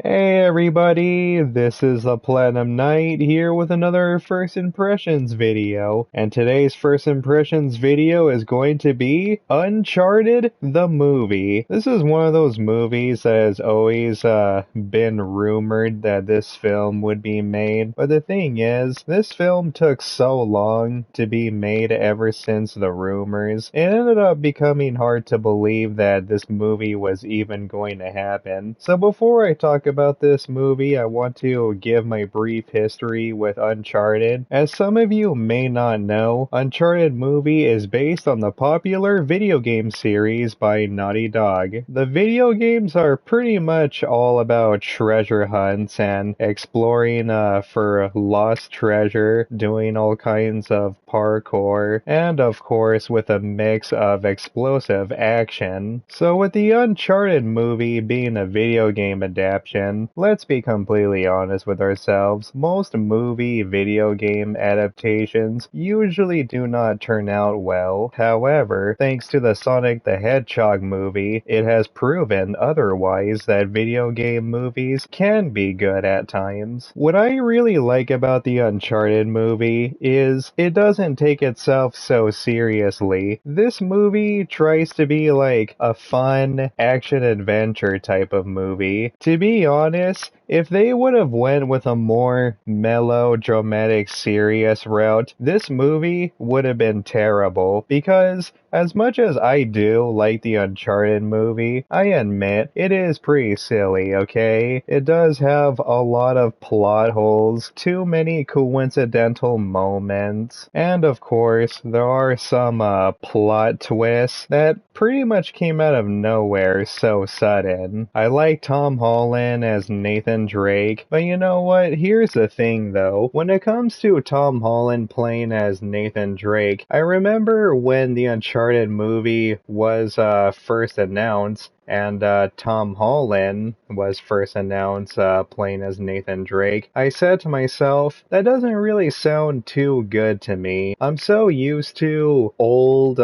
Hey everybody, this is the Platinum Knight here with another First Impressions video, and today's First Impressions video is going to be Uncharted the movie. This is one of those movies that has always been rumored that this film would be made, but the thing is, this film took so long to be made ever since the rumors. It ended up becoming hard to believe that this movie was even going to happen. So before I talk about this movie, I want to give my brief history with Uncharted. As some of you may not know, Uncharted movie is based on the popular video game series by Naughty Dog. The video games are pretty much all about treasure hunts and exploring for lost treasure, doing all kinds of parkour, and of course with a mix of explosive action. So with the Uncharted movie being a video game adaptation, let's be completely honest with ourselves, most movie video game adaptations usually do not turn out well. However, thanks to the Sonic the Hedgehog movie, it has proven otherwise that video game movies can be good at times. What I really like about the Uncharted movie is it doesn't take itself so seriously. This movie tries to be like a fun action-adventure type of movie. To be honest, if they would have went with a more melodramatic, serious route, this movie would have been terrible. Because as much as I do like the Uncharted movie, I admit it is pretty silly, okay? It does have a lot of plot holes, too many coincidental moments, and of course, there are some plot twists that pretty much came out of nowhere so sudden. I like Tom Holland as Nathan Drake, but you know what? Here's the thing though. When it comes to Tom Holland playing as Nathan Drake, I remember when the Uncharted movie was first announced, and Tom Holland was first announced playing as Nathan Drake, I said to myself, that doesn't really sound too good to me. I'm so used to old,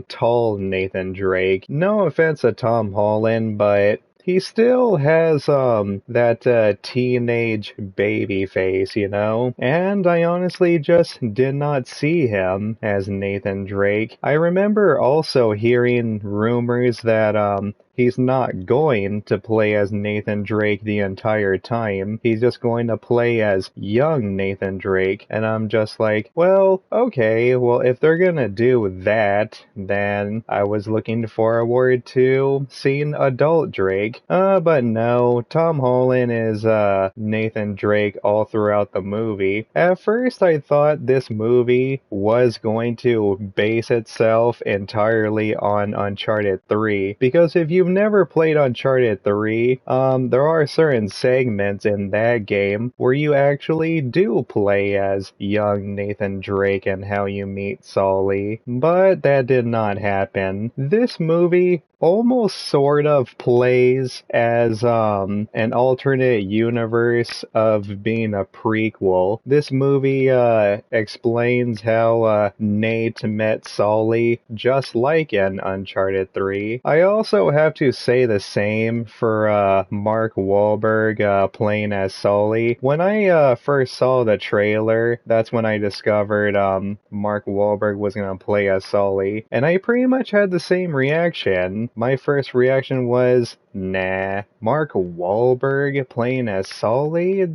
tall Nathan Drake. No offense to Tom Holland, but he still has, that, teenage baby face, you know? And I honestly just did not see him as Nathan Drake. I remember also hearing rumors that, he's not going to play as Nathan Drake the entire time. He's just going to play as young Nathan Drake. And I'm just like, well, okay, well, if they're gonna do that, then I was looking forward to seeing adult Drake. But no, Tom Holland is, Nathan Drake all throughout the movie. At first, I thought this movie was going to base itself entirely on Uncharted 3. Because if you've never played Uncharted 3, there are certain segments in that game where you actually do play as young Nathan Drake and how you meet Sully. But that did not happen. This movie almost sort of plays as an alternate universe of being a prequel. This movie explains how Nate met Sully just like in Uncharted 3. I also have to say the same for Mark Wahlberg playing as Sully. When I first saw the trailer, that's when I discovered Mark Wahlberg was going to play as Sully, and I pretty much had the same reaction. My first reaction was, nah, Mark Wahlberg playing as Sully?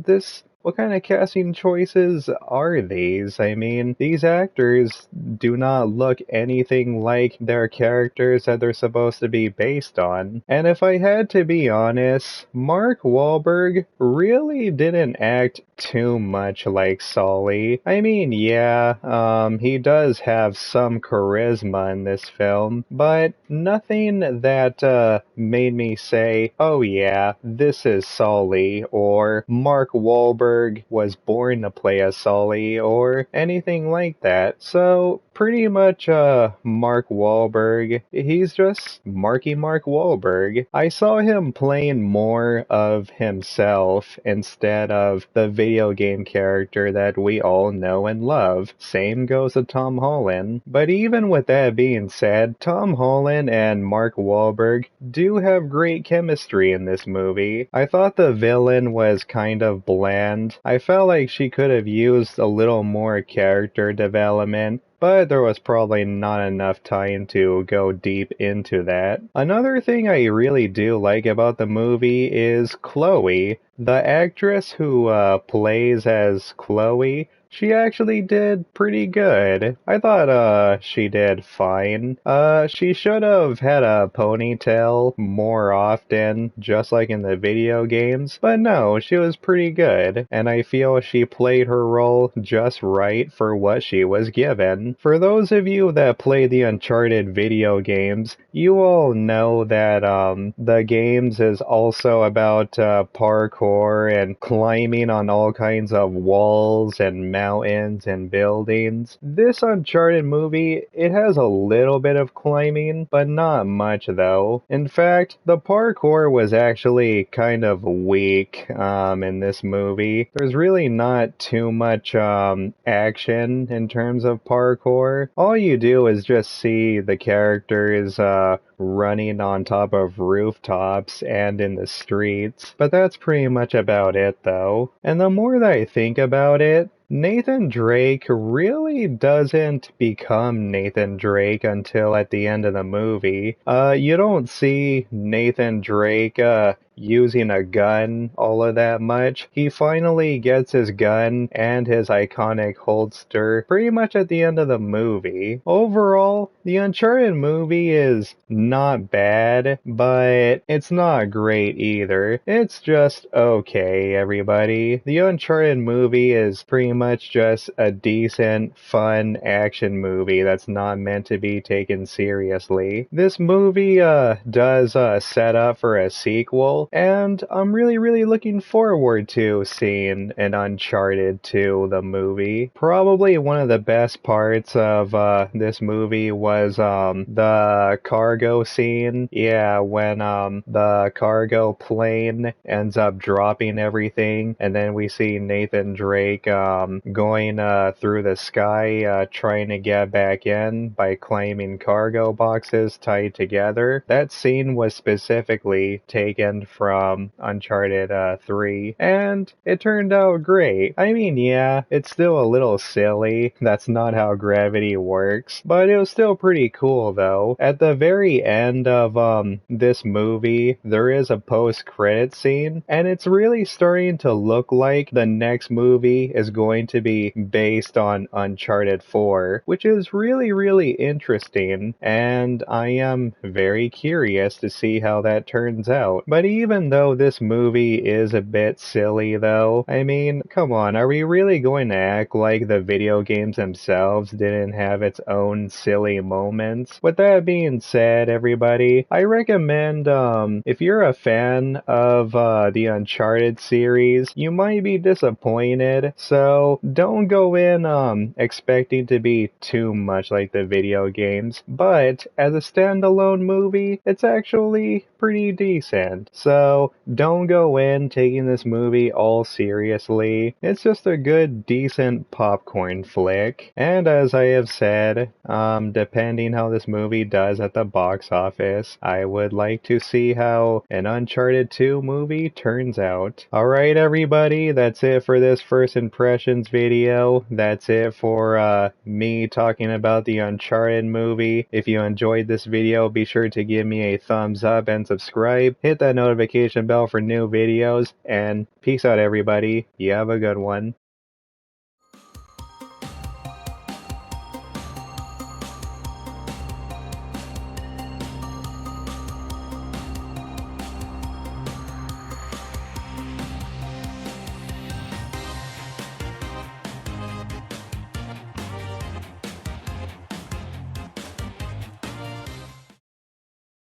What kind of casting choices are these? I mean, these actors do not look anything like their characters that they're supposed to be based on. And if I had to be honest, Mark Wahlberg really didn't act too much like Sully. I mean, yeah, he does have some charisma in this film, but nothing that made me say, oh yeah, this is Sully, or Mark Wahlberg was born to play as Sully, or anything like that. So pretty much Mark Wahlberg. He's just Mark Wahlberg. I saw him playing more of himself instead of the video game character that we all know and love. Same goes to Tom Holland. But even with that being said, Tom Holland and Mark Wahlberg do have great chemistry in this movie. I thought the villain was kind of bland. I felt like she could have used a little more character development, but there was probably not enough time to go deep into that. Another thing I really do like about the movie is Chloe. The actress who plays as Chloe, she actually did pretty good. I thought she did fine. She should have had a ponytail more often, just like in the video games, but no, she was pretty good, and I feel she played her role just right for what she was given. For those of you that play the Uncharted video games, you all know that the games is also about parkour and climbing on all kinds of walls and mountains and buildings. This Uncharted movie, it has a little bit of climbing, but not much though. In fact, the parkour was actually kind of weak in this movie. There's really not too much action in terms of parkour. All you do is just see the characters running on top of rooftops and in the streets. But that's pretty much about it though. And the more that I think about it, Nathan Drake really doesn't become Nathan Drake until at the end of the movie. You don't see Nathan Drake using a gun all of that much. He finally gets his gun and his iconic holster pretty much at the end of the movie. Overall, the Uncharted movie is not bad, but it's not great either. It's just okay, everybody. The Uncharted movie is pretty much just a decent, fun action movie that's not meant to be taken seriously. This movie does set up for a sequel, and I'm really looking forward to seeing an Uncharted 2, the movie. Probably one of the best parts of this movie was the cargo scene. Yeah, when the cargo plane ends up dropping everything, and then we see Nathan Drake going through the sky trying to get back in by claiming cargo boxes tied together. That scene was specifically taken from Uncharted 3, and it turned out great. I mean, yeah, it's still a little silly. That's not how gravity works, but it was still pretty cool though. At the very end of this movie, there is a post-credit scene, and it's really starting to look like the next movie is going to be based on Uncharted 4, which is really interesting, and I am very curious to see how that turns out. But even though this movie is a bit silly though, I mean, come on, are we really going to act like the video games themselves didn't have its own silly moments? With that being said, everybody, I recommend if you're a fan of the Uncharted series, you might be disappointed, so don't go in expecting to be too much like the video games, but as a standalone movie, it's actually pretty decent. So don't go in taking this movie all seriously. It's just a good, decent popcorn flick. And as I have said, depending how this movie does at the box office, I would like to see how an Uncharted 2 movie turns out. Alright everybody, that's it for this first impressions video. That's it for me talking about the Uncharted movie. If you enjoyed this video, be sure to give me a thumbs up and subscribe. Hit that notification bell for new videos, and peace out everybody. You have a good one.